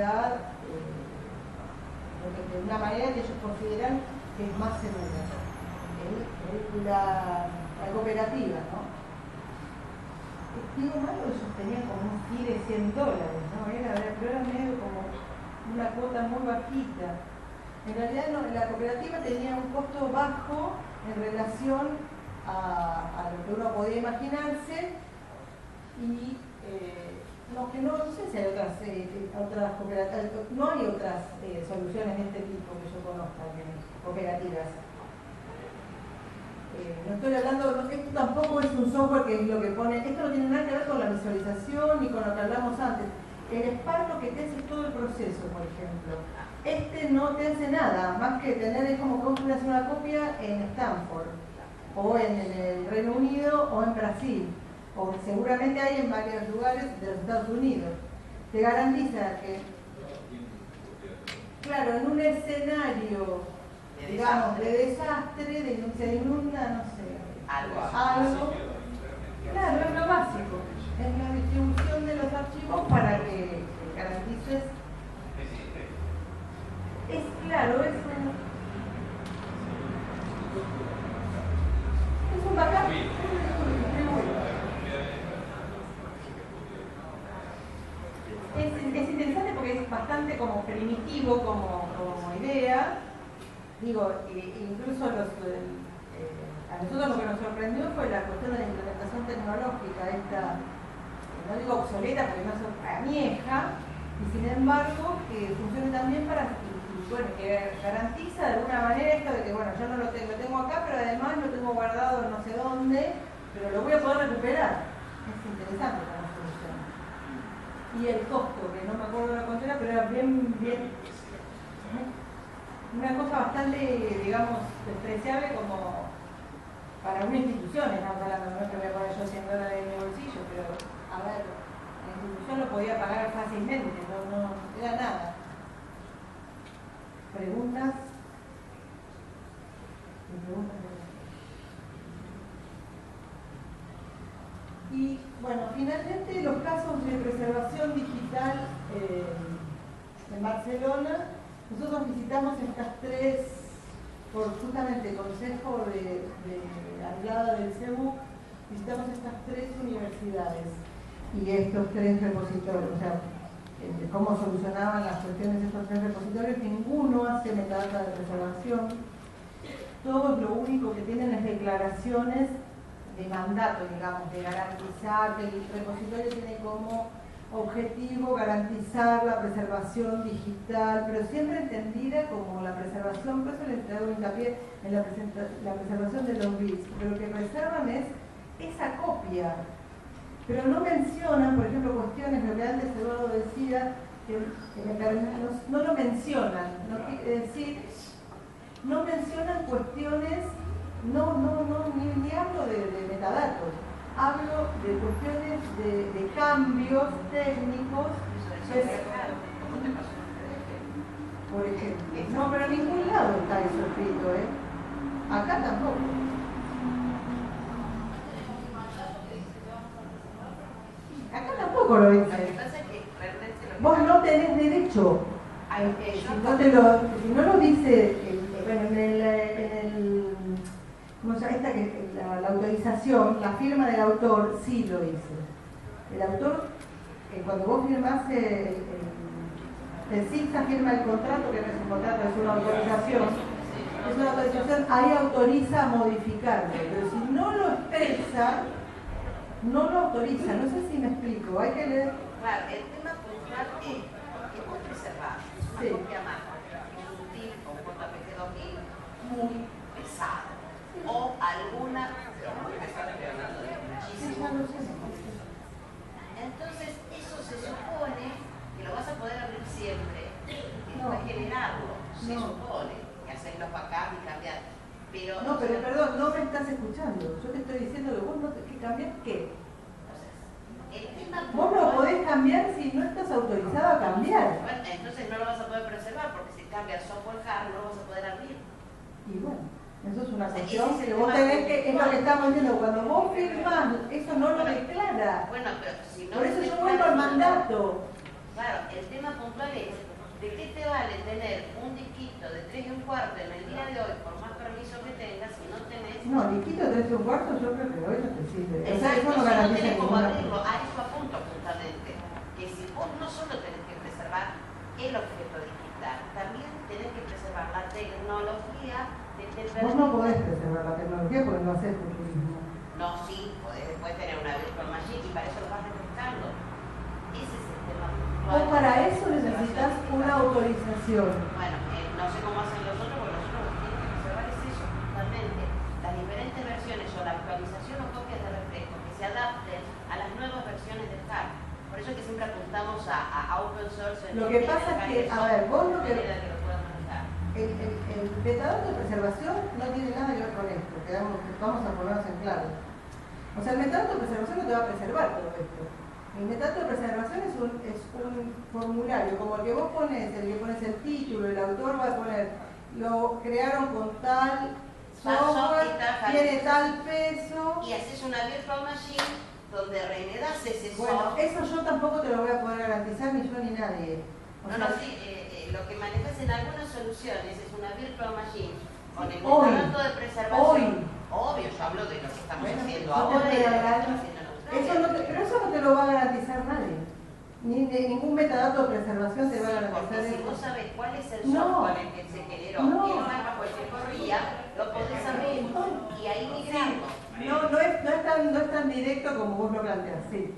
seguridad, de una manera que ellos consideran que es más segura. La cooperativa, ¿no? Digo malo, ellos tenían como un fee de $100, ¿no? Pero era medio como una cuota muy bajita. En realidad no, la cooperativa tenía un costo bajo en relación a lo que uno podía imaginarse y no sé si hay otras cooperativas, no hay otras soluciones de este tipo que yo conozca, cooperativas. No estoy hablando, esto tampoco es un software que es lo que pone, esto no tiene nada que ver con la visualización ni con lo que hablamos antes. El Spark lo que te hace todo el proceso, por ejemplo. Este no te hace nada, más que tener, es como que vos hacer una copia en Stanford, o en el Reino Unido, o en Brasil, o seguramente hay en varios lugares de los Estados Unidos. Te garantiza que, claro, en un escenario, digamos, de desastre, se inunda, no sé, algo. Claro, es lo básico. Es la distribución de los archivos para que garantices. Es claro, es un backup. Es interesante porque es bastante como primitivo como idea. Digo, incluso a nosotros lo que nos sorprendió fue la cuestión de la implementación tecnológica, esta, no digo obsoleta porque no es añeja, y sin embargo que funcione también bueno, que garantiza de alguna manera esto de que, bueno, yo no lo tengo acá, pero además lo tengo guardado no sé dónde, pero lo voy a poder recuperar. Es interesante la solución. Y el costo, que no me acuerdo la cuánto era, pero era bien, una cosa bastante, digamos, despreciable como para una institución, estamos hablando, no es que voy a poner yo $100 en mi bolsillo, pero a ver, la institución lo podía pagar fácilmente, no era nada. ¿Preguntas? Y bueno, finalmente los casos de preservación digital en Barcelona, nosotros visitamos estas tres, por justamente consejo de aliada del CEBUC, visitamos estas tres universidades y estos tres repositorios, o sea, cómo solucionaban las cuestiones de estos tres repositorios. Ninguno hace metadata de preservación, todos lo único que tienen es declaraciones de mandato, digamos, de garantizar que el repositorio tiene como objetivo garantizar la preservación digital, pero siempre entendida como la preservación, por eso les hago hincapié en la preservación de los bits, pero lo que preservan es esa copia, pero no mencionan, por ejemplo, cuestiones, lo que antes Eduardo decía, que no lo mencionan, no quiere decir, no mencionan cuestiones, ni hablo de metadatos, hablo de cuestiones de cambios técnicos, por ejemplo. No, pero en ningún lado está eso escrito, acá tampoco. Acá tampoco lo dice. Vos no tenés derecho. Si no lo dice, ¿cómo se llama? La autorización, la firma del autor sí lo dice. El autor, cuando vos firmás el CICSA firma el contrato, que no es un contrato, es una autorización. Es una autorización, ahí autoriza a modificarlo, pero si no lo expresa, no lo autoriza. No sé si me explico, hay que leer. Claro, el tema puntual es que vos preservás una copia más, un TIFF o un JPG 2000 muy pesado, o alguna entonces eso se supone que lo vas a poder abrir siempre y después generarlo, se supone que haces los backups y cambiar, pero no, pero perdón, no me estás escuchando. Yo te estoy diciendo que vos no tenés que cambiar qué. Vos no podés cambiar si no estás autorizado a cambiar. Bueno, entonces no lo vas a poder preservar porque si cambias software hard no lo vas a poder abrir. Y bueno, eso es una cuestión que vos tenés que, es lo que estamos diciendo, cuando vos firmás, eso no lo declara. Bueno, pero si no. Por eso yo vuelvo al mandato. Claro, el tema puntual es, ¿de qué te vale tener un disquito de 3 1/4 en el día de hoy, por más permiso que tengas, si no tenés... No, disquito de 3 1/4 yo creo que hoy no te sirve. Exacto, eso no si no garantiza tenés como ninguna... abrirlo, a eso apunto justamente, que si vos no solo tenés que preservar el objeto digital, también tenés que preservar la tecnología de que Vos no podés preservar la tecnología porque no haces futurismo. No, sí, podés después tener una virtual machine y para eso lo vas refrescando. Ese es el tema puntual. O para eso necesitas una autorización. Bueno, no sé cómo hacen los otros, porque nosotros lo que tenemos que preservar es eso, justamente. Las diferentes versiones o la actualización o copias de refresco que se adapten a las nuevas versiones del hardware. Por eso es que siempre apuntamos a open source. Lo que pasa es que, a ver, vos lo que... lo puedas manejar. El metadato de preservación no tiene nada que ver con esto, vamos a ponernos en claro. O sea, el metadato de preservación no te va a preservar todo esto. El metadato de preservación es un formulario, como el que vos pones, el que pones el título, el autor va a poner, lo crearon con tal software, tiene tal peso. Y haces una virtual machine donde remedas ese software. Bueno, eso yo tampoco te lo voy a poder garantizar, ni yo ni nadie. Lo que manejas en algunas soluciones es una virtual machine con el metadato de preservación. Obvio, yo hablo de lo que estamos haciendo ahora y de lo que estamos haciendo nosotros. Pero eso no te lo va a garantizar nadie. Ningún metadato de preservación te va a garantizar porque eso. si vos sabés cuál es el software en que se generó y el marco por el que corría, lo podés abrir y ahí migrarlo. No es tan directo como vos lo planteas, sí.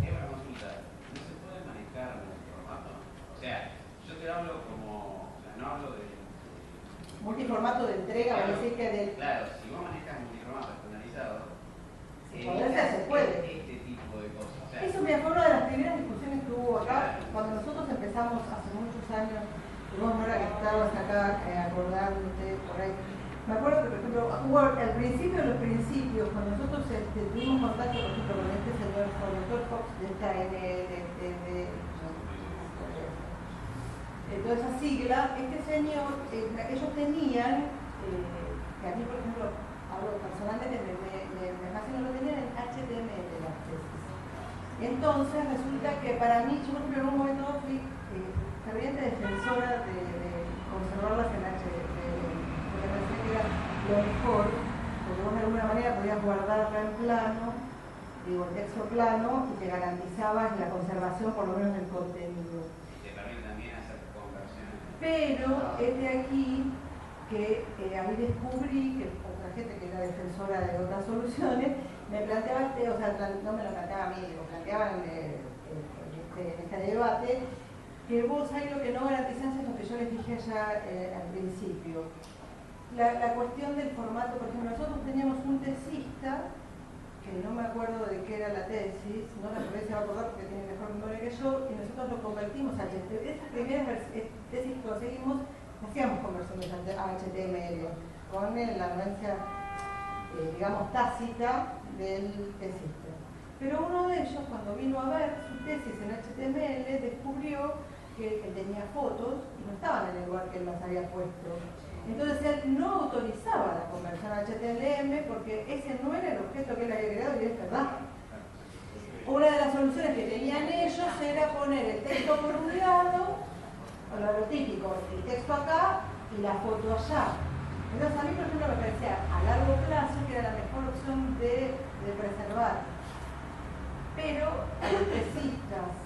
Una consulta, ¿no se puede manejar multiformato? O sea, yo te hablo como, o sea, no hablo de... Multiformato de entrega, claro, va a decir que de... Claro, si vos manejas multiformato estandarizado, se puede. Este tipo de cosas. O sea, Eso me acuerdo de las primeras discusiones que hubo acá, cuando nosotros empezamos hace muchos años, y vos no era que estabas acá acordándote por ahí. Me acuerdo que, por ejemplo, hubo al principio de los principios, cuando nosotros tuvimos contacto, por ejemplo, con este señor, con el doctor Fox, de esta toda esa sigla, este señor, ellos tenían, que a mí, por ejemplo, hablo personalmente, me fascina, lo tenían en HTML las tesis. Entonces, resulta que para mí, yo por ejemplo, en un momento fui ferviente defensora de conservarlas en HTML, porque me parecía que era lo mejor, porque vos de alguna manera podías guardarla en plano, digo, el texto plano, y te garantizabas la conservación por lo menos del contenido. y te permite también hacer conversiones. Pero es de aquí que ahí descubrí que otra gente que era defensora de otras soluciones me planteaba, o sea, no me lo planteaba a mí, lo planteaban en este debate, que vos ahí lo que no garantizás es lo que yo les dije allá al principio. La cuestión del formato, por ejemplo, nosotros teníamos un tesista, que no me acuerdo de qué era la tesis, no la se va a acordar porque tiene mejor memoria que yo, y nosotros lo convertimos a esas primeras tesis que conseguimos, hacíamos conversiones a HTML, con la anuencia, digamos, tácita del tesista. Pero uno de ellos, cuando vino a ver su tesis en HTML, descubrió que tenía fotos y no estaban en el lugar que él las había puesto. Entonces él no autorizaba la conversión a HTML porque ese no era el objeto que él había creado y es verdad. Una de las soluciones que tenían ellos era poner el texto por un lado, o lo típico, el texto acá y la foto allá. Entonces a mí, por ejemplo, me parecía a largo plazo que era la mejor opción de preservar. Pero a los tesistas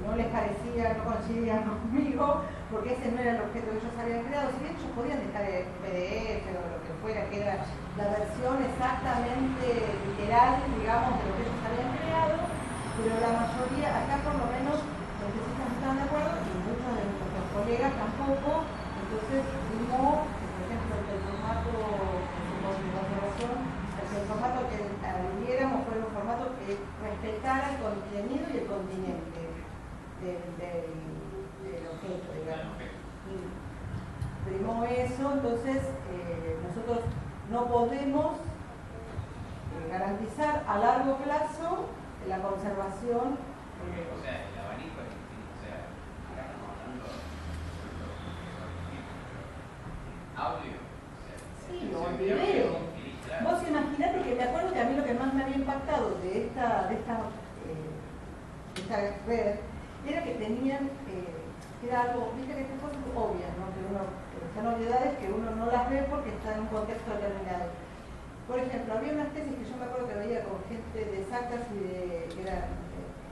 no les parecía, no coincidían conmigo, porque ese no era el objeto que ellos habían creado. Si bien ellos podían dejar el PDF o lo que fuera, que era la versión exactamente literal, digamos, de lo que ellos habían creado, pero la mayoría, acá por lo menos, los tesistas no estaban de acuerdo y muchos de nuestros colegas tampoco. Entonces, vimos, por ejemplo, el formato de conservación, el formato que adhiriéramos fue un formato que respetara el contenido y el continente del objeto, digamos. Primó eso, entonces nosotros no podemos garantizar a largo plazo la conservación. O sea, el abanico es distinto. O sea, acá estamos hablando de audio. Sí, o video. Vos imaginate que me acuerdo que a mí lo que más me había impactado de esta red era que era algo, viste que estas cosas obvias, ¿no? Que uno, son obviedades que uno no las ve porque está en un contexto determinado. Por ejemplo, había unas tesis que yo me acuerdo que veía con gente de Sacas y que eran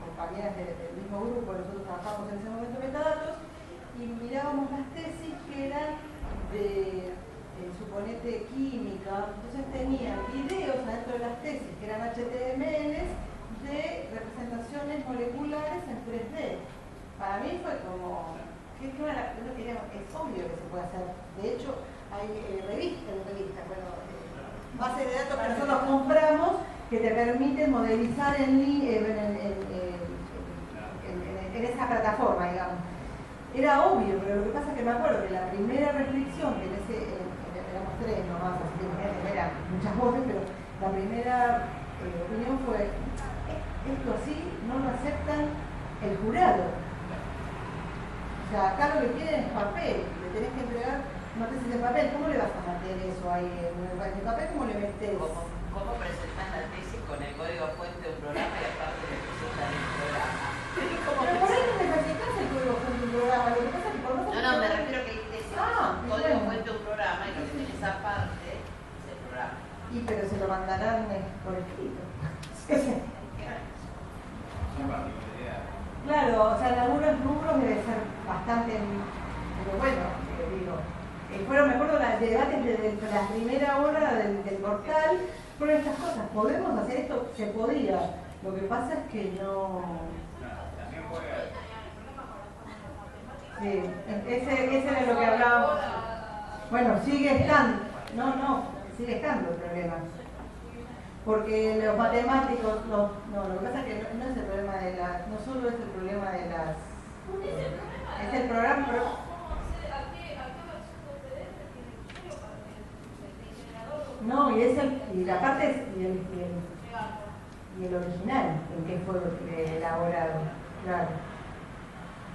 compañeras del mismo grupo, nosotros trabajábamos en ese momento en metadatos, y mirábamos las tesis que eran de, suponete, química. Entonces tenían videos adentro de las tesis que eran HTMLs de representaciones moleculares en 3D. Para mí fue como, es obvio que se puede hacer. De hecho, hay revistas, base de datos que nosotros compramos que te permiten modelizar en esa plataforma, digamos. Era obvio, pero lo que pasa es que me acuerdo que la primera reflexión, que éramos tres nomás, así que eran muchas voces, pero la primera opinión fue, esto así no lo aceptan el jurado. O sea, acá lo que quieren es papel, le tenés que entregar una tesis de papel. ¿Cómo le vas a meter eso ahí en el papel? ¿Cómo le metes? ¿Cómo presentas la tesis con el código fuente de un programa y aparte le presentan el programa? Pero por ahí no necesitas el código fuente de un programa, lo que pasa es que por No, me refiero a que hay tesis con código fuente de un programa y lo que tenés aparte es el programa. Y pero se lo mandarán por escrito. Claro, o sea, en algunos rubros debe ser bastante, pero bueno, digo, fueron, me acuerdo, los debates de la primera hora del portal, fueron estas cosas, ¿podemos hacer esto? Se podía, lo que pasa es que no... Sí, ese era lo que hablábamos. Bueno, sigue estando, sigue estando el problema. Porque los matemáticos, lo que pasa es que no es el problema de no solo es el problema de las... Es el programa... No, y la parte es y el original, en qué fue elaborado,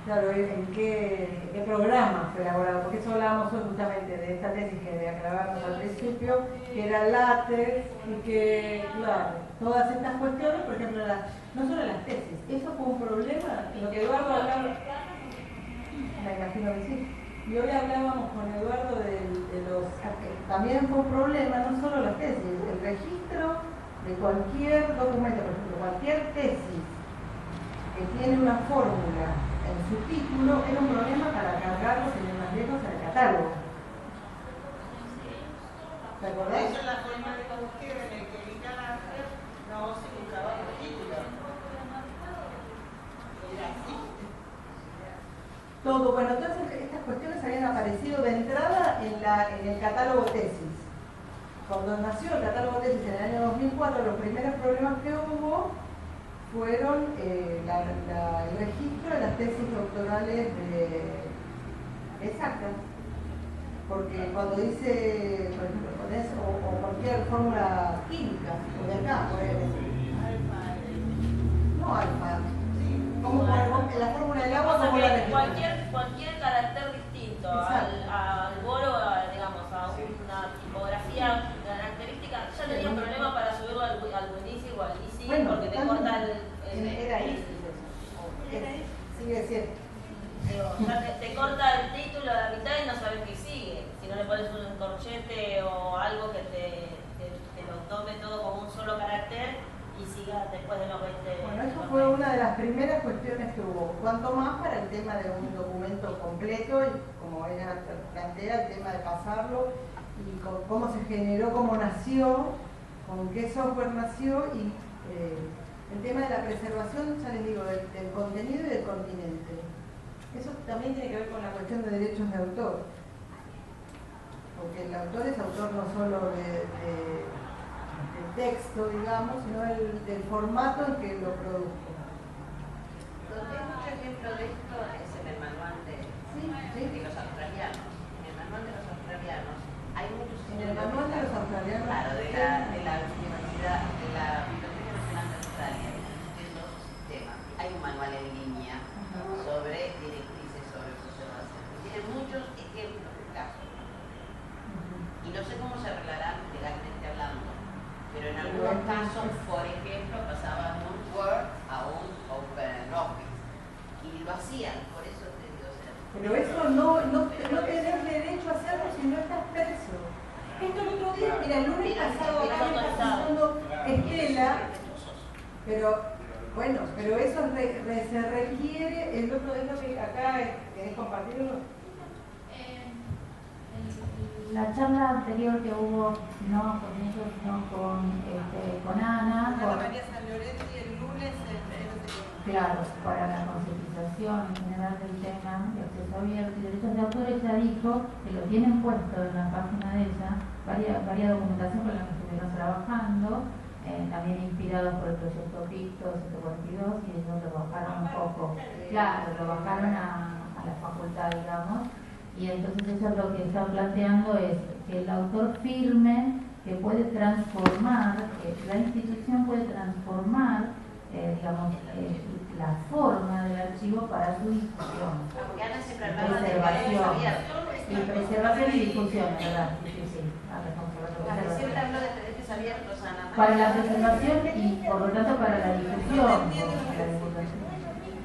claro, en qué programa fue elaborado, porque eso hablábamos hoy justamente de esta tesis que acabamos al principio, que era látex y que, claro, todas estas cuestiones, por ejemplo, no solo las tesis, eso fue un problema, lo que Eduardo hablaba, me imagino que sí. Y hoy hablábamos con Eduardo de también fue un problema, no solo las tesis, el registro de cualquier documento, por ejemplo, cualquier tesis que tiene una fórmula en su título, era un problema para cargarlos en más lejos en el catálogo. ¿Te acordás? Esa es la forma de búsqueda en el que evitan hacer, no se buscaba el título. Era así. Todo, bueno, todas estas cuestiones habían aparecido de entrada en el catálogo tesis. Cuando nació el catálogo tesis en el año 2004, los primeros problemas que hubo fueron el registro de las tesis doctorales exactas. Porque cuando dice, por ejemplo, o cualquier fórmula química, o de acá, por ejemplo. No alfa. Como la fórmula del agua, como la de cualquier carácter distinto al boro, digamos, a una tipografía característica, ya tenía un problema para subirlo al Winisi o al ISI, bueno, porque te corta era ISI. Sigue siendo. Te corta el título a la mitad y no sabes qué sigue. Si no le pones un corchete o algo que te lo tome todo como un solo carácter y siga después de los 20. Bueno, eso fue una de las primeras cuestiones que hubo. Cuanto más para el tema de un documento completo y como ella plantea, el tema de pasarlo y cómo se generó, cómo nació, con qué software nació y el tema de la preservación, ya les digo, del contenido y del continente. Eso también tiene que ver con la cuestión de derechos de autor. Porque el autor es autor no solo del texto, digamos, sino del formato en que lo produjo. Donde hay mucho ejemplo de esto es en el manual de los australianos. En el manual de los australianos hay muchos ejemplos. En el manual de los australianos. Claro, de la Universidad, de la Biblioteca Nacional de Australia, de distintos sistemas. Hay un manual en línea sobre directrices sobre preservación. Tiene muchos ejemplos de casos. Y no sé cómo se arreglarán legalmente hablando, pero en algunos casos, por ejemplo, pasaban de un Word a un OpenOffice. Y lo hacían, por eso te Pero eso no tenés derecho a hacerlo si no estás preso. Esto el otro día, mira, el lunes pasado acá me está pasando Estela, pero bueno, pero eso se requiere, el otro día que acá querés compartirlo. La charla anterior que hubo, no con ellos, sino con Ana. Ana María San Loretti el lunes claro, para la concientización en general del tema de acceso abierto y derechos de autor, ella dijo que lo tienen puesto en la página de ella, varias documentación con la que estuvieron trabajando, también inspirados por el proyecto PICTO 142, y ellos lo bajaron un poco, claro, lo bajaron a la facultad, digamos, y entonces ellos lo que están planteando es que el autor firme que puede transformar, la institución puede transformar digamos, la forma del archivo para su difusión. Preservación. Y preservación y difusión, ¿verdad? Sí. Siempre hablo de PDFs abiertos, Ana. Para la preservación y por lo tanto para la difusión.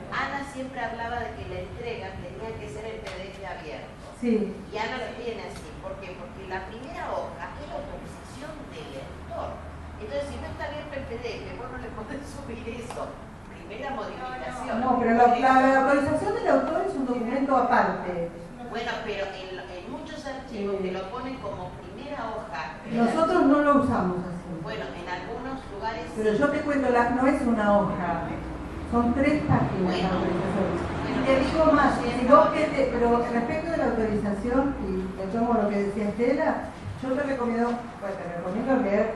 Ana siempre hablaba de que la entrega tenía que ser el PDF abierto. Sí. Y Ana lo tiene así. ¿Por qué? Porque la primera hoja es la autorización del lector. Entonces, si no está abierto el PDF, vos no le podés subir eso. Primera modificación. No, pero la autorización del autor es un documento aparte. Bueno, pero en muchos archivos te lo ponen como primera hoja. Nosotros no lo usamos así. Bueno, en algunos lugares. Pero yo te cuento, no es una hoja. Son 3 páginas de autorización. Y te digo más, pero respecto de la autorización, y retomo lo que decía Estela, yo te recomiendo leer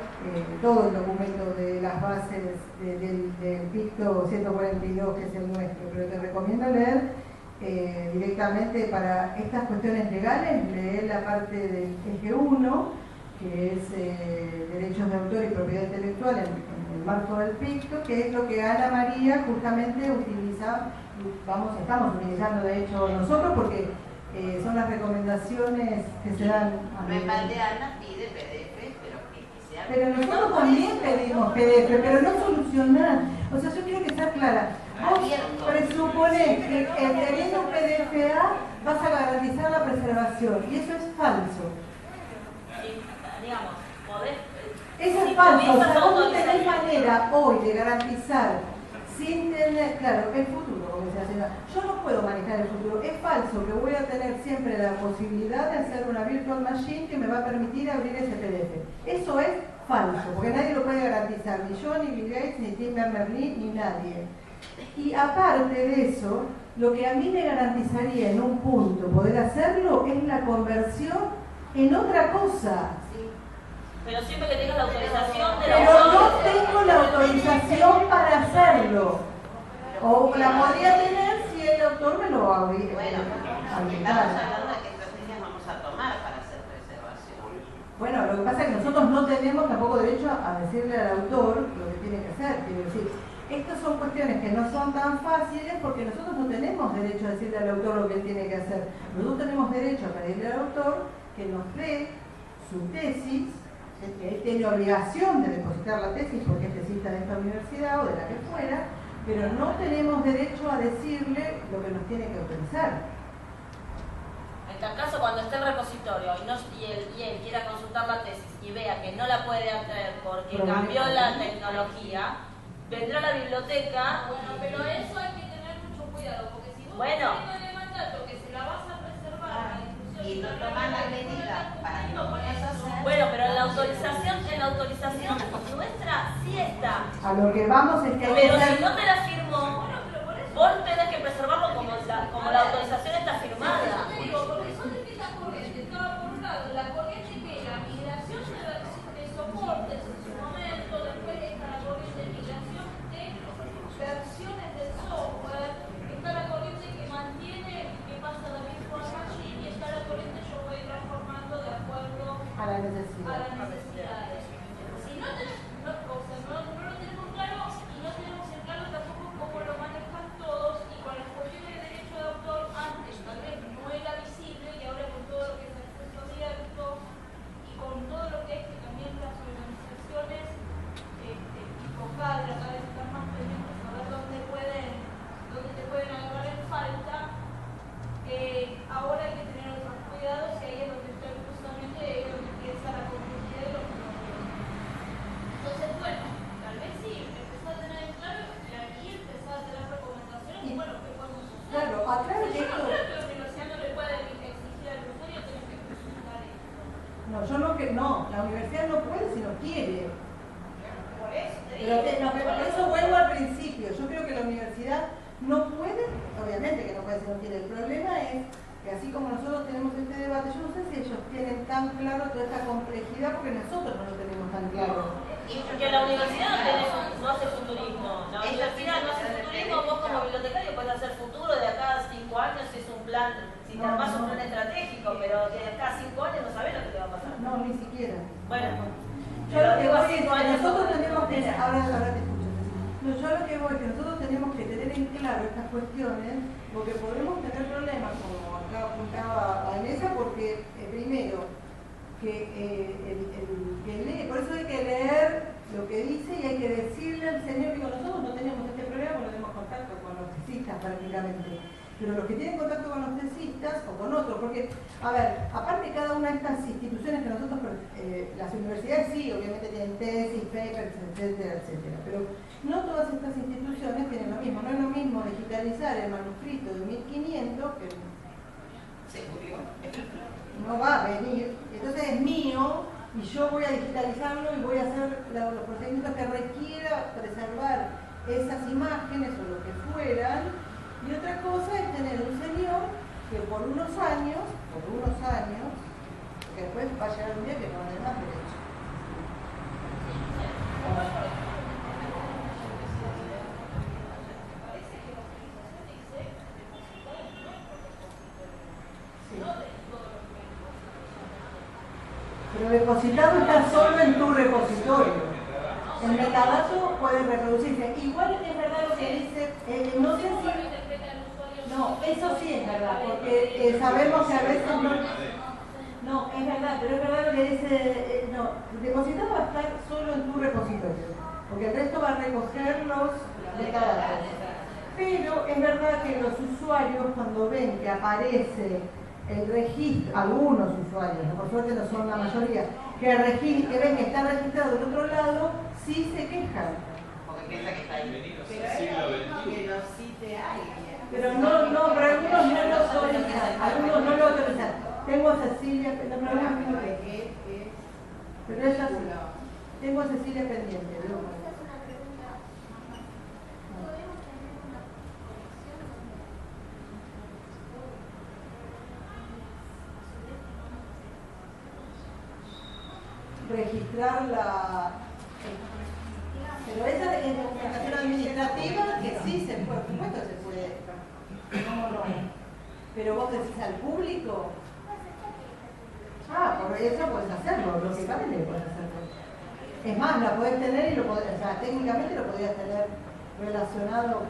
todo el documento de las bases del PICTO 142, que es el nuestro, pero te recomiendo leer directamente para estas cuestiones legales, leer la parte del eje 1, que es derechos de autor y propiedad intelectual en el marco del PICTO, que es lo que Ana María justamente utiliza, estamos utilizando de hecho nosotros, porque son las recomendaciones que se dan a No en balde Ana pide PDF, pero nosotros también pedimos PDF, pero no solucionar. O sea, yo quiero que sea clara. Vos presuponés que teniendo un PDFA vas a garantizar la preservación, y eso es falso. Sí, digamos, podés. Eso es falso. O sea, vos no tenés manera hoy de garantizar sin tener, claro, el futuro, como decía la señora. Yo no puedo manejar el futuro. Es falso que voy a tener siempre la posibilidad de hacer una virtual machine que me va a permitir abrir ese PDF. Eso es falso, porque nadie lo puede garantizar, ni yo, ni Bill Gates, ni Tim Berners-Lee, ni nadie. Y aparte de eso, lo que a mí me garantizaría en un punto poder hacerlo es la conversión en otra cosa. Pero siempre que tengas la autorización de la Pero no tengo la autorización para hacerlo. O la podría tener si el autor me lo habilita. Bueno, estamos hablando de qué estrategias vamos a tomar para hacer preservación. Bueno, lo que pasa es que nosotros no tenemos tampoco derecho a decirle al autor lo que tiene que hacer. Quiero decir, estas son cuestiones que no son tan fáciles porque nosotros no tenemos derecho a decirle al autor lo que él tiene que hacer. Nosotros tenemos derecho a pedirle al autor que nos dé su tesis, que él tiene obligación de depositar la tesis porque es tesista de esta universidad o de la que fuera, pero no tenemos derecho a decirle lo que nos tiene que autorizar. En tal caso, cuando esté el repositorio y él quiera consultar la tesis y vea que no la puede hacer porque cambió la tecnología, vendrá a la biblioteca. Bueno, pero eso hay que tener mucho cuidado, porque si vos Bueno. el mandato que se la vas a preservar, y no toman las medidas para que no puedas hacer. Bueno, pero en la autorización nuestra sí está. A lo que vamos es que hay Pero que si no te la firmó, vos tenés que preservarlo como la autorización está firmada. Porque son distintas corrientes. Estaba por un lado la corriente que la migración de soportes en su momento, después está la corriente de migración de versiones del software, está la corriente que mantiene que pasa de virtual machine y está la corriente yo voy transformando de acuerdo a las necesidades. Si no tenemos, no lo tenemos claro y no tenemos en claro tampoco cómo lo manejan todos y con las cuestiones de derecho de autor antes tal vez no era visible y ahora con todo lo que es acceso abierto y con todo lo que es que también las organizaciones tipo CADRA cada vez están más pendientes a ver dónde te pueden agarrar en falta, no, la universidad no puede si no quiere. Por eso te Pero digo. por eso vuelvo al principio. Yo creo que la universidad no puede, obviamente que no puede si no quiere. El problema es que así como nosotros tenemos este debate, yo no sé si ellos tienen tan claro toda esta complejidad porque nosotros no lo tenemos tan claro. Porque la universidad no hace futurismo. La universidad no hace futurismo, vos como bibliotecario puedes hacer futuro de acá a 5 años si es un plan, si te armás un plan estratégico, pero de acá a 5 años no sabés lo que te va a pasar. No, ni siquiera. Bueno, Yo lo que voy es que 5 años nosotros no tenemos que, tenés. ahora te escucho. No, yo lo que voy es que nosotros tenemos que tener en claro estas cuestiones, porque podemos tener problemas, como acá apuntaba Vanessa, porque primero, que lee, por eso hay que leer lo que dice y hay que decirle al señor, digo, nosotros no tenemos este problema porque no tenemos contacto con los tesistas prácticamente, pero los que tienen contacto con los tesistas o con otros, porque, a ver, aparte cada una de estas instituciones que nosotros, las universidades sí, obviamente tienen tesis, papers, etcétera, etcétera, pero no todas estas instituciones tienen lo mismo, no es lo mismo digitalizar el manuscrito de 1500 que no va a venir, entonces es mío y yo voy a digitalizarlo y voy a hacer los procedimientos que requiera preservar esas imágenes o lo que fueran. Y otra cosa es tener un señor que por unos años, que después va a llegar un día que no va a tener más derecho. Pero depositado está solo en tu repositorio. El metadato puede reproducirse. Igual es verdad lo que dice, no sé si... No, eso sí es verdad, porque sabemos que a veces no, es verdad, pero es verdad lo que dice, no, depositado va a estar solo en tu repositorio, porque el resto va a recoger los metadatos. Pero es verdad que los usuarios cuando ven que aparece el registro, algunos usuarios, por suerte no son la mayoría, que ven que está registrado del otro lado, sí se quejan. Porque piensa que está ahí. Pero es lo mismo que lo cite alguien. Pero no, pero algunos no lo autorizan, algunos no lo autorizan. Tengo a Cecilia, pero ella sí. Tengo a Cecilia pendiente, ¿no? Registrar la... Pero esa es documentación administrativa que sí se puede, por supuesto se puede. ¿Cómo no? Pero vos decís al público. Por eso puedes hacerlo, lógicamente puedes hacerlo. Es más, la podés tener y lo podés, o sea, técnicamente lo podrías tener relacionado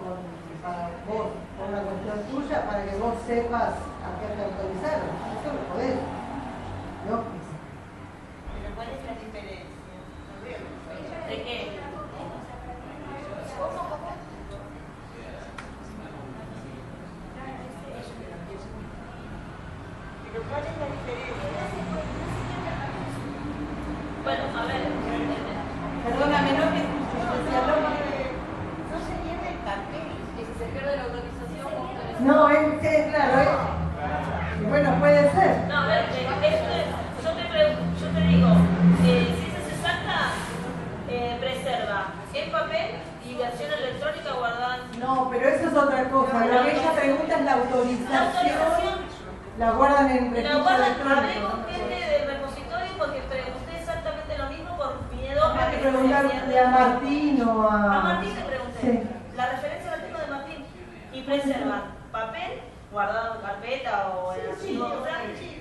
para vos, con una cuestión tuya, para que vos sepas a qué te autorizaron. Eso lo podés. ¿No? ¿Cuál es la diferencia? ¿De qué? ¿Pero cuál es la diferencia? Bueno, a ver. Perdóname, no que no se pierde el papel. Que si se pierde la autorización o autorización. no, claro, bueno, puede ser. No, a ver, yo te digo, si eso se saca, preserva en papel y versión electrónica guardada. No, pero eso es otra cosa. Lo que ella pregunta es la autorización. La guardan en La registro guardan, electrónico. hablé con gente del repositorio porque pregunté exactamente lo mismo por miedo a Hay que que se preguntarle a Martín o a... A Martín le pregunté. Sí. La referencia la tengo de Martín. Y preservan papel guardado en carpeta o en archivo,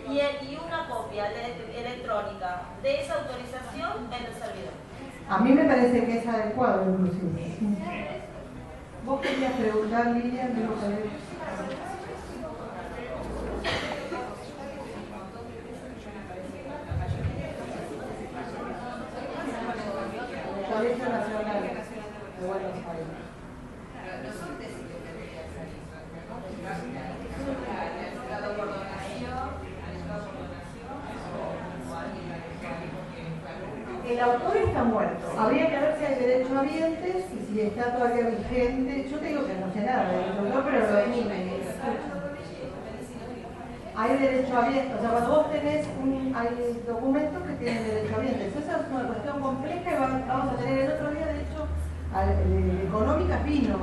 y una copia electrónica de esa autorización en el servidor. A mí me parece que es adecuado, inclusive. Sí. ¿Vos querías preguntar, Lilian? Digo, Colegio Nacional de Buenos Aires. El autor está muerto. Habría que ver si hay derechohabientes y si está todavía vigente. Yo te digo que no sé nada del autor, pero lo hay derecho ambiente. O sea, cuando vos tenés hay documentos que tienen derecho ambiente. Eso es una cuestión compleja y vamos a tener el otro día, de hecho, de económicas vino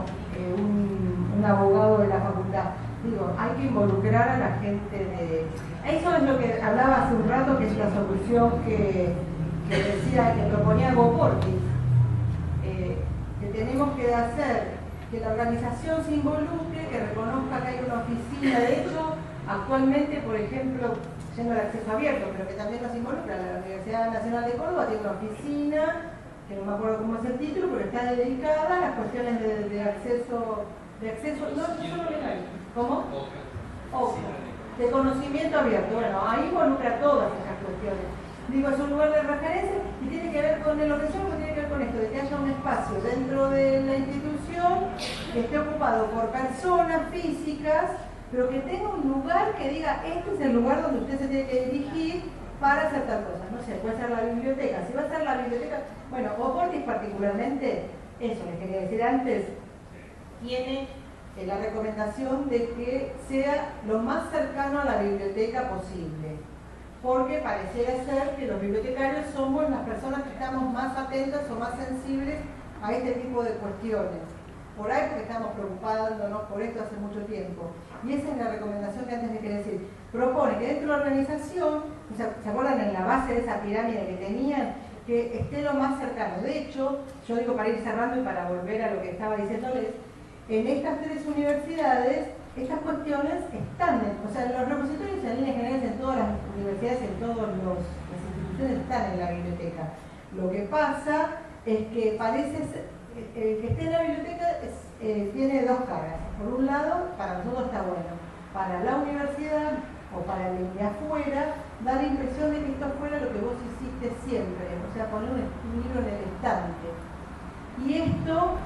un abogado de la facultad. Digo, hay que involucrar a la gente de... Eso es lo que hablaba hace un rato, que es la solución que decía, que proponía Goportis, que tenemos que hacer que la organización se involucre, que reconozca que hay una oficina. De hecho, actualmente, por ejemplo, yendo al acceso abierto, pero que también nos involucra, la Universidad Nacional de Córdoba tiene una oficina, que no me acuerdo cómo es el título, pero está dedicada a las cuestiones de acceso, no solo legal. ¿Cómo? De conocimiento abierto. Bueno, ahí involucra todas esas cuestiones. Digo, es un lugar de referencia y tiene que ver con el organización, tiene que ver con esto, de que haya un espacio dentro de la institución que esté ocupado por personas físicas, pero que tenga un lugar que diga, este es el lugar donde usted se tiene que dirigir para hacer tal cosa. No sé, puede ser la biblioteca. Si va a ser la biblioteca, bueno, Goportis particularmente, eso les quería decir antes, tiene la recomendación de que sea lo más cercano a la biblioteca posible, porque pareciera ser que los bibliotecarios somos las personas que estamos más atentas o más sensibles a este tipo de cuestiones. Por ahí porque estamos preocupándonos por esto hace mucho tiempo. Y esa es la recomendación que antes les quería decir. Propone que dentro de la organización, o sea, ¿se acuerdan en la base de esa pirámide que tenían? Que esté lo más cercano. De hecho, yo digo para ir cerrando y para volver a lo que estaba diciéndoles, en estas tres universidades, estas cuestiones están, o sea, los repositorios en líneas generales en todas las universidades, en todas las instituciones están en la biblioteca. Lo que pasa es que parece ser, el que esté en la biblioteca tiene dos caras. Por un lado, para nosotros está bueno. Para la universidad o para el de afuera, da la impresión de que esto fuera lo que vos hiciste siempre, o sea, poner un libro en el estante. Y esto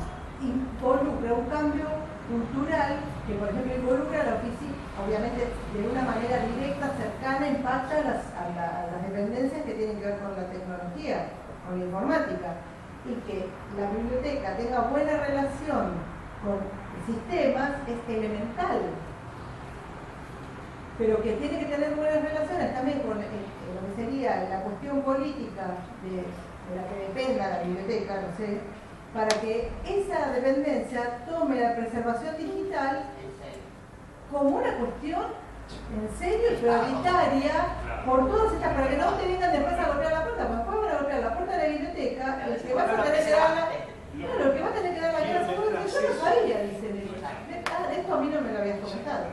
involucra un cambio cultural que, por ejemplo, involucra a la oficina, obviamente de una manera directa, cercana, impacta a las dependencias que tienen que ver con la tecnología, con la informática, y que la biblioteca tenga buena relación con sistemas es elemental, pero que tiene que tener buenas relaciones también con lo que sería la cuestión política de la que dependa la biblioteca, no sé, para que esa dependencia tome la preservación digital como una cuestión en serio prioritaria por todas estas, para que no te vengan después a golpear la puerta, porque después van a golpear la puerta de la biblioteca, el que va a tener que dar la cara son todos, yo no sabía, dicen ellos. Esto a mí no me lo habías comentado.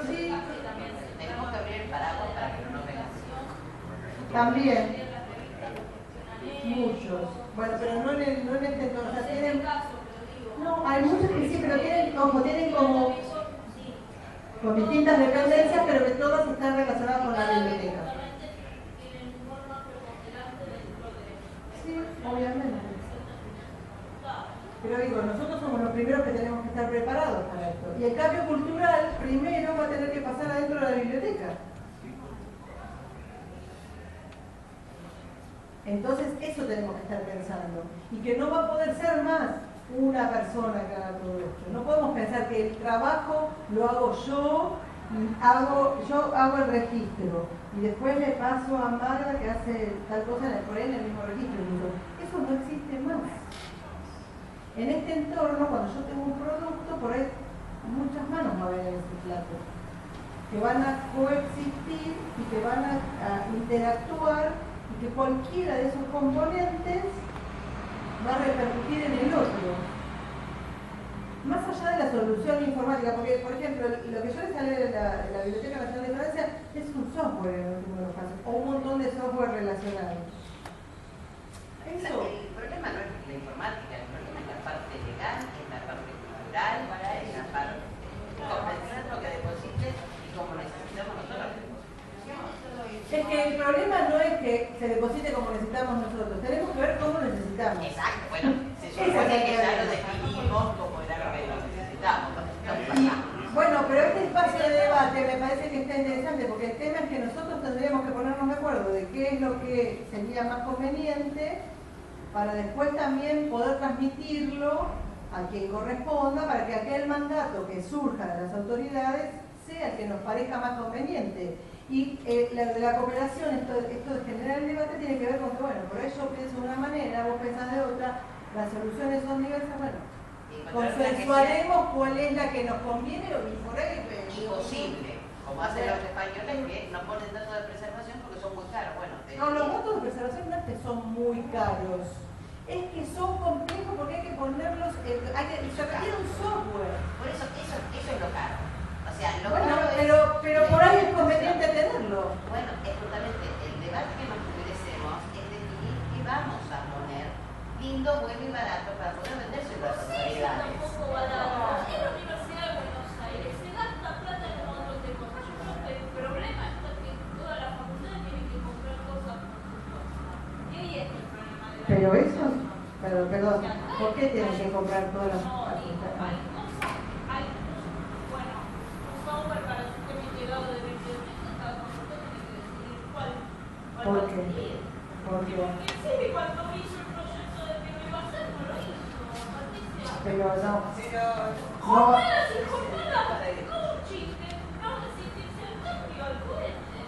Sí. Tenemos que abrir el paraguas para que no nos vengan. También. Muchos. Bueno, pero no en este entorno. O sea, tienen... No, hay muchos que sí, pero tienen como con distintas dependencias, pero que todas están relacionadas con la biblioteca. Sí, obviamente. Pero digo, nosotros somos los primeros que tenemos que estar preparados para esto. Y el cambio cultural primero va a tener que pasar adentro de la biblioteca. Entonces eso tenemos que estar pensando. Y que no va a poder ser más una persona que haga todo esto. No podemos pensar que el trabajo lo hago yo hago el registro y después le paso a Magda que hace tal cosa por ahí en el mismo registro. Eso no existe más. En este entorno, cuando yo tengo un producto, por ahí muchas manos va a haber en ese plato, que van a coexistir y que van a interactuar, y que cualquiera de esos componentes va a repercutir en el otro. Más allá de la solución informática, porque, por ejemplo, lo que yo les hablé de la Biblioteca Nacional de Francia es un software en el último de los casos, o un montón de software relacionados. Eso. El problema no es la informática, el problema es la parte legal, es la parte cultural, es la parte de comprender lo que deposites y cómo necesitamos nosotros que depositemos. Es que el problema no es que se deposite como necesitamos nosotros, tenemos que ver cómo necesitamos. Exacto, bueno, se supone que ya lo definimos como era lo que necesitamos. Bueno, pero este espacio de debate me parece que está interesante porque el tema es que nosotros tendríamos que ponernos de acuerdo de qué es lo que sería más conveniente para después también poder transmitirlo a quien corresponda para que aquel mandato que surja de las autoridades sea el que nos parezca más conveniente. Y la cooperación, esto de generar el debate tiene que ver con que, bueno, por ahí yo pienso de una manera, vos pensás de otra, las soluciones son diversas, bueno, consensuaremos cuál es la que nos conviene y por ahí imposible, como hacen los españoles que no ponen datos de preservación porque son muy caros. Bueno, no, los datos de preservación no es que son muy caros, es que son complejos porque hay que ponerlos, hay que requiere un software. Por eso es lo caro. O sea, lo bueno, caro pero por ahí es conveniente tenerlo. Bueno, es justamente el debate que nos merecemos es definir qué vamos a poner lindo, bueno y barato para poder vendérselo a las autoridades. Tampoco barato. En la Universidad de Buenos Aires se gasta plata en un montón de cosas. Yo creo que el problema es que todas las facultades tienen que comprar cosas por sus cosas. Y ahí es el problema de la Pero eso, perdón, ¿por qué tienen que comprar todas las facultades? Hay bueno, un software para el sistema integrado de beneficios, cada facultad tiene que decidir cuál ¿Por va a qué? decidir. Porque Porque sí, cuando hizo el proyecto de que lo iba a hacer, no lo hizo, Patricia. pero no. Jornadas y jornadas de coaching, no resistirse al cambio, al cohete.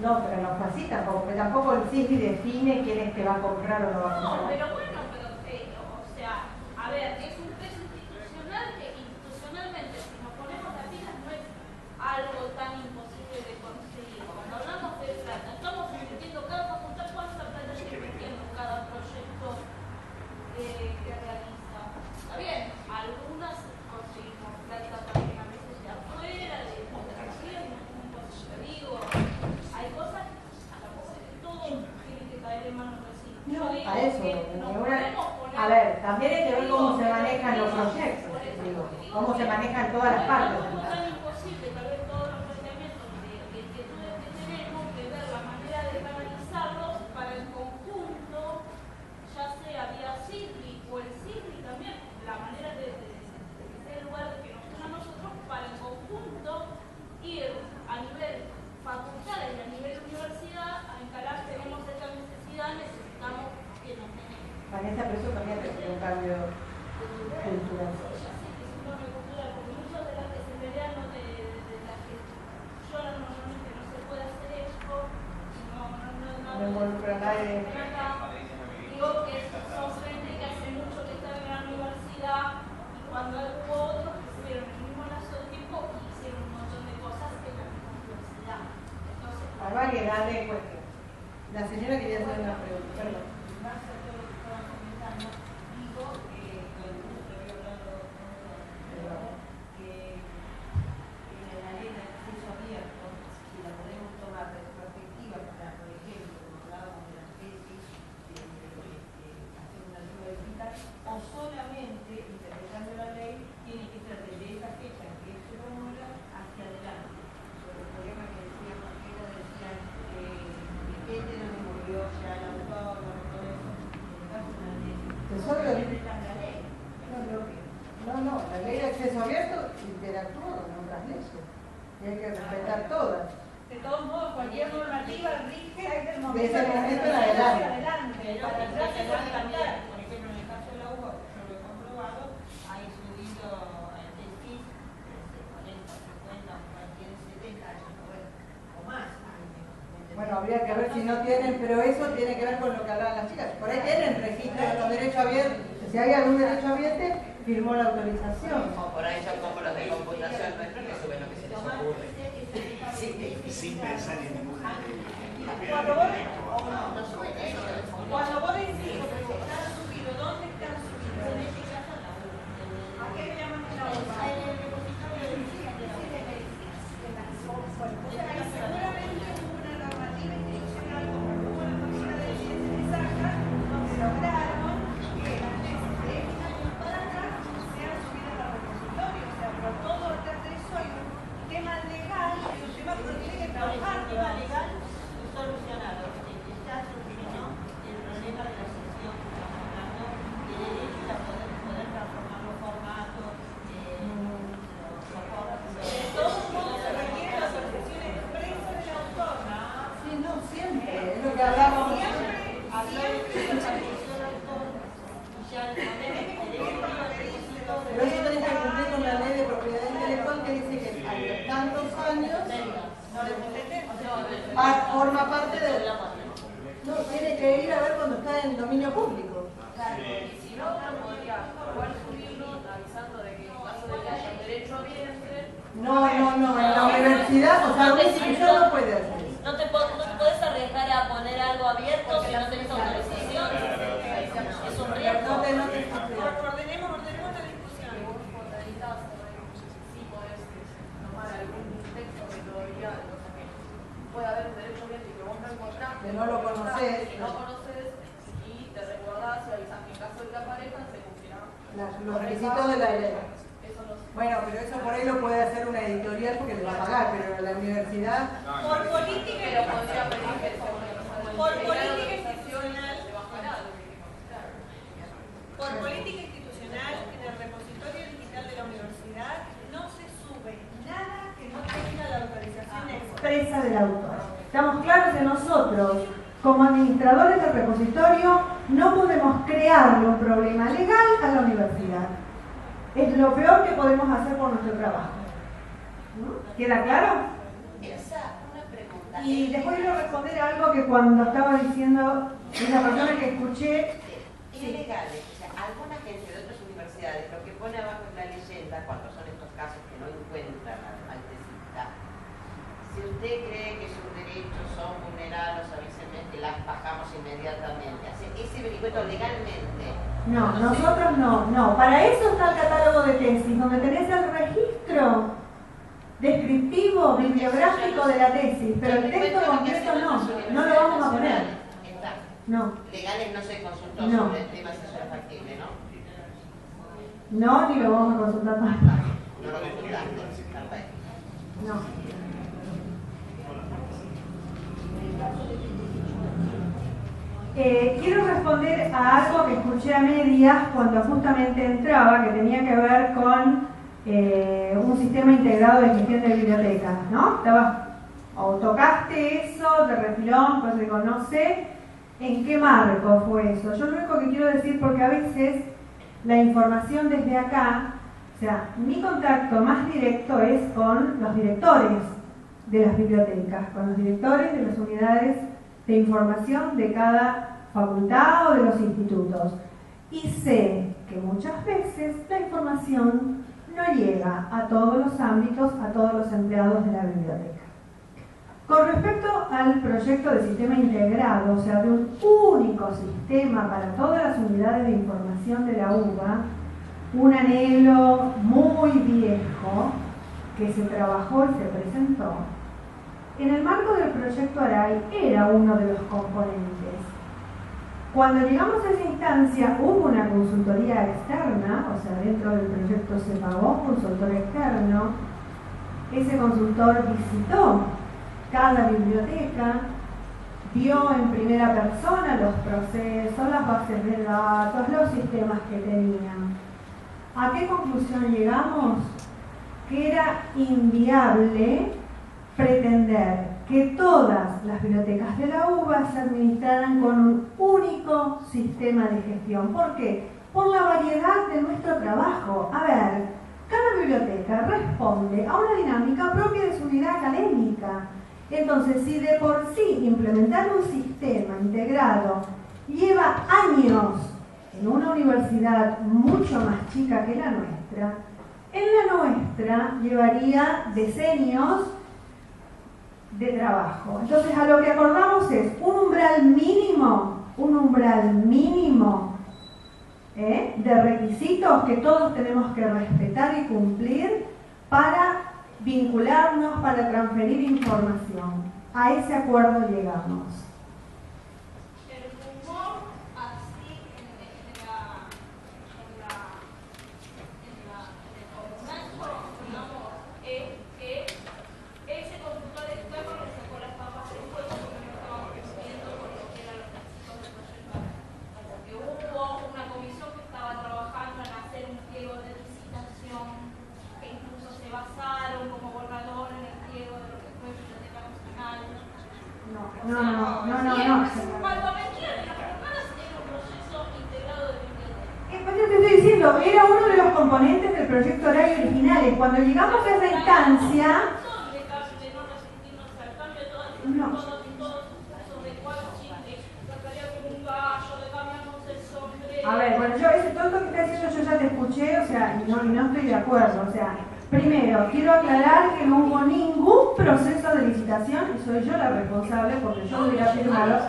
No, pero no fue así tampoco, porque tampoco el CISBI define quién es que va a comprar o no va a No, comprar. pero bueno, o sea, a ver, es un peso institucional que institucionalmente, si nos ponemos las pilas, no es algo tan imposible de conseguir. Cuando hablamos de plata, estamos invirtiendo cada facultad, cuánta plata está invirtiendo en cada proyecto que realiza. Está bien, algunas conseguimos plata también a veces de afuera, de educación, te digo, hay cosas, tampoco todo tiene que caer en manos del CISBI. No, Yo digo a eso, que nos podemos poner. a ver, también hay que ver cómo se manejan los proyectos, digo, cómo se manejan todas las partes. No es tan imposible, tal vez todos los planteamientos de inquietudes que tenemos, de ver la manera de canalizarlos para el conjunto, ya sea vía CISBI o el CISBI también, la manera de que sea el lugar que nos une a nosotros para el conjunto ir a nivel facultades y a nivel universidad a encarar, tenemos esta necesidad, necesitamos que nos den. Vanessa, pero eso también requiere un cambio cultural. Ya sé que es un cambio cultural, porque muchas de las que se pelean de las que lloran normalmente no se puede hacer esto, No involucra a nadie. Digo que son gente que hace mucho que están en la universidad y cuando hubo otros que tuvieron el mismo lazo de tiempo y hicieron un montón de cosas en la misma universidad. Entonces, A variedad de cuestiones. La señora quería hacer una pregunta, perdón. Más a todo lo que estaban comentando, digo que con el gusto había hablado que en la ley de acceso abierto, si la podemos tomar retrospectiva para, por ejemplo, como hablábamos de las tesis, hacer una nueva digital, o solamente, interpretando la ley, tiene que ser desde esa fecha en que se promulga hacia adelante. Sobre el problema que decíamos que era, decían que no me murió ya el autor, todo eso, en el caso de la ley. La ley. No, la ley de acceso abierto interactúa con otras leyes y hay que respetar todas. De todos modos, cualquier normativa rige desde el Desde el momento en adelante. Para atrás se puede cambiar. Por ejemplo, en el caso de la UBA, yo lo he comprobado, ha subido el tesis 40, 50, cualquier 70 años, o más. Bueno, habría que ver si no tienen, pero eso tiene que ver con lo que hablaban las chicas. Por ahí tienen registro de los derechos abiertos. Si hay algún derecho abierto, firmó la autorización. O por ahí son como los de computación nuestros que suben lo que se les ocurre. Sin pensar en ninguna ley. Cuando vos decís, ¿están subidos? ¿Dónde están subidos? En este caso, ¿a qué le llaman la UBA? En el repositorio de medicina. Seguramente hubo una normativa institucional como hubo la Comisión de Ciencias Exactas, donde lograron que las leyes de un año para atrás sean subidas al repositorio. O sea, pero todo detrás de eso hay un tema legal y un tema que tiene que trabajar. El tema legal solucionado. forma parte de la página. No, tiene que ir a ver cuando está en dominio público. Claro, y si no, uno podría igual subirlo avisando de que en caso de que haya un derecho a vientre. No, en la universidad, o sea, una institución no puede hacer eso. No te podés arriesgar a poner algo abierto si no tenés autorización. Es un riesgo. No te Ordenemos la discusión. Vos portalitas, sí podés tomar algún texto que todavía, o sea, que puede haber un derecho a vientre que vos no encontraste. Que no lo conocés. Que no conoces y te recordás y avisás que en caso de que aparezcan se cumplirá. los requisitos de la ley. Eso no sé. Bueno, pero eso por ahí lo puede hacer una editorial porque le va a pagar, pero la universidad... Por política Pero podría pedir que se Por política institucional. se bajará lo que claro. Por política institucional, en el repositorio digital de la universidad no se sube nada que no tenga la autorización expresa del autor. Estamos claros que nosotros, como administradores del repositorio, no podemos crearle un problema legal a la universidad. Es lo peor que podemos hacer por nuestro trabajo. ¿No? ¿Queda claro? Una pregunta. Y después quiero responder a algo que cuando estaba diciendo la persona que escuché. Ilegales, o sea, alguna gente de otras universidades lo que pone abajo en la leyenda, cuando son estos casos que no encuentran al tesista, si usted cree que sus derechos son vulnerados, avíseme que las bajamos inmediatamente. Hace ese vericueto legalmente. No, nosotros no. Para eso está el catálogo de tesis, donde tenés el registro descriptivo, bibliográfico de la tesis, pero el texto concreto no lo vamos a poner. Está. No. Legales no se consultó No. sobre el tema si eso es factible, ¿no? No, ni lo vamos a consultar más. No lo consultaste. Perfecto. No. Quiero responder a algo que escuché a medias cuando justamente entraba, que tenía que ver con un sistema integrado de gestión de bibliotecas, ¿no? O tocaste eso de refilón, pues digo, no sé en qué marco fue eso. Yo lo único que quiero decir, porque a veces la información desde acá, o sea, mi contacto más directo es con los directores de las bibliotecas, con los directores de las unidades de información de cada facultad o de los institutos. Y sé que muchas veces la información no llega a todos los ámbitos, a todos los empleados de la biblioteca. Con respecto al proyecto de sistema integrado, o sea, de un único sistema para todas las unidades de información de la UBA, un anhelo muy viejo que se trabajó y se presentó, en el marco del proyecto ARAI era uno de los componentes. Cuando llegamos a esa instancia hubo una consultoría externa, o sea, dentro del proyecto se pagó un consultor externo. Ese consultor visitó cada biblioteca, vio en primera persona los procesos, las bases de datos, los sistemas que tenían. ¿A qué conclusión llegamos? Que era inviable pretender que todas las bibliotecas de la UBA se administraran con un único sistema de gestión. ¿Por qué? Por la variedad de nuestro trabajo. A ver, cada biblioteca responde a una dinámica propia de su unidad académica. Entonces, si de por sí implementar un sistema integrado lleva años en una universidad mucho más chica que la nuestra, en la nuestra llevaría decenios de trabajo. Entonces, a lo que acordamos es un umbral mínimo de requisitos que todos tenemos que respetar y cumplir para vincularnos, para transferir información. A ese acuerdo llegamos. El rumor así en el documento, digamos, es que ese consultor externo le sacó las papas del fuego porque no estaban cumpliendo con lo que eran los requisitos del proyecto. Que hubo una comisión que estaba trabajando en hacer un pliego de licitación que incluso se basaron como borrador en el pliego de lo que fue Biblioteca Nacional. No. Cuando metían en las jornadas era un proceso integrado de biblioteca. Pues yo te estoy diciendo, era uno de los componentes del proyecto horario originales. Cuando llegamos a esa instancia, De no resistirnos al cambio, No. todo A ver, bueno, yo ese tonto que está diciendo yo ya te escuché, o sea, y no estoy de acuerdo. O sea, primero, quiero aclarar que no hubo ningún proceso de licitación, y soy yo la responsable porque yo lo hubiera firmado.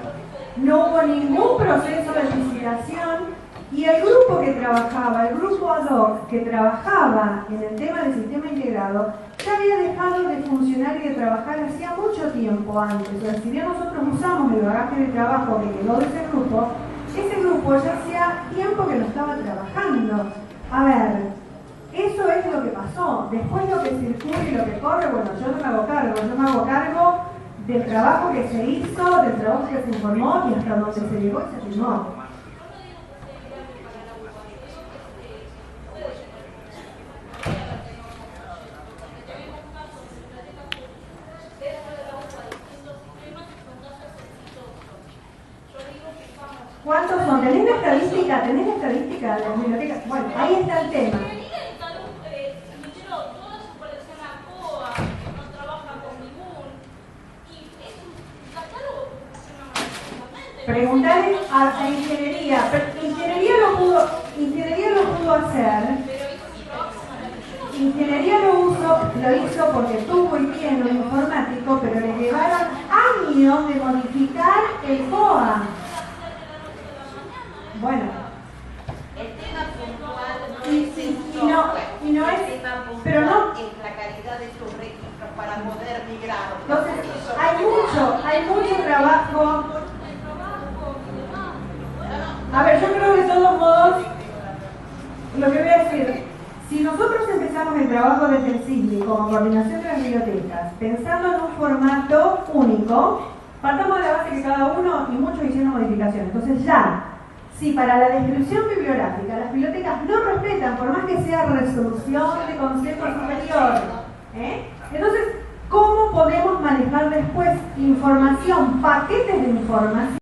No hubo ningún proceso de licitación. Y el grupo que trabajaba, el grupo ad hoc que trabajaba en el tema del sistema integrado, ya había dejado de funcionar y de trabajar hacía mucho tiempo antes. O sea, si bien nosotros usamos el bagaje de trabajo que quedó de ese grupo ya hacía tiempo que no estaba trabajando. A ver, eso es lo que pasó. Después lo que circula y lo que corre, bueno, yo no me hago cargo. Yo me hago cargo del trabajo que se hizo, del trabajo que se informó y hasta donde se llegó y se firmó. ¿Cuántos son? ¿Tenés la estadística? ¿Tenés la estadística de las bibliotecas? Bueno, ahí está el tema. Preguntarle a ingeniería. Ingeniería lo pudo hacer. Ingeniería lo hizo porque tuvo y tiene un informático, pero le llevaron años de modificar el COA. Bueno. El tema puntual no es, pero no es la calidad de tus registros para poder migrar. Entonces, hay mucho trabajo. A ver, yo creo que de todos modos, lo que voy a decir, si nosotros empezamos el trabajo desde el CISBI como coordinación de las bibliotecas, pensando en un formato único, partamos de la base que cada uno y muchos hicieron modificaciones. Entonces ya, si para la descripción bibliográfica las bibliotecas no respetan, por más que sea resolución de Consejo Superior, entonces, ¿cómo podemos manejar después información, paquetes de información?